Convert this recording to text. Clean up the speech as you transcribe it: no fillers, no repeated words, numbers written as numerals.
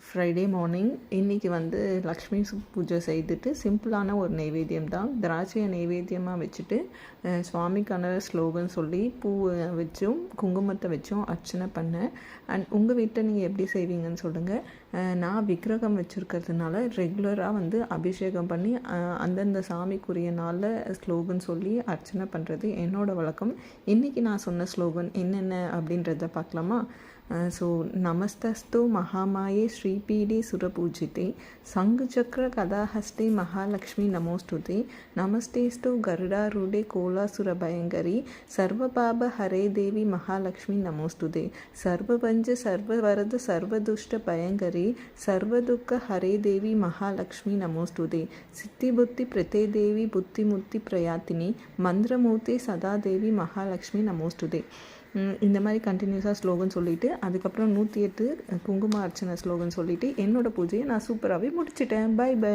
Friday morning இன்றைக்கி வந்து லக்ஷ்மி பூஜை செய்துட்டு சிம்பிளான ஒரு நைவேத்தியம் தான். திராட்சையை நைவேத்தியமாக வச்சுட்டு சுவாமிக்கான ஸ்லோகன் சொல்லி பூ வச்சும் குங்குமத்தை வச்சும் அர்ச்சனை பண்ணேன். அண்ட் உங்கள் வீட்டில் நீங்கள் எப்படி செய்வீங்கன்னு சொல்லுங்கள். நான் விக்கிரகம் வச்சுருக்கிறதுனால ரெகுலராக வந்து அபிஷேகம் பண்ணி அந்தந்த சாமிக்குரிய நாளில் ஸ்லோகன் சொல்லி அர்ச்சனை பண்ணுறது என்னோடய வழக்கம். இன்றைக்கி நான் சொன்ன ஸ்லோகன் என்னென்ன அப்படின்றத பார்க்கலாமா? ஸோ நமஸ்தஸ்து மகாமாயே ஸ்ரீபீடே சுரபூஜிதே சங்குச்சக்ர கதாஹஸ்தே மகாலக்ஷ்மி நமோஸ்துதே நமஸ்தேஸ்து கருடாரூடே கோலாசுர பயங்கரி சர்வபாப ஹரே தேவி மகாலக்ஷ்மி நமோஸ்துதே சர்வபஞ்ச சர்வவரத சர்வதுஷ்ட பயங்கரி சர்வதுக்க ஹரே தேவி மகாலக்ஷ்மி நமோஸ்துதே சித்தி புத்தி பிரதே தேவி புத்திமுத்தி பிரயாத்தினி மந்திரமூர்த்தி சதா தேவி மகாலக்ஷ்மி நமோஸ்துதே. இந்த மாதிரி கண்டினியூஸாக ஸ்லோகன் சொல்லிவிட்டு அதுக்கப்புறம் 108 குங்கும அர்ச்சனை ஸ்லோகன் சொல்லிவிட்டு என்னோடய பூஜையை நான் சூப்பராகவே முடிச்சிட்டேன். Bye by.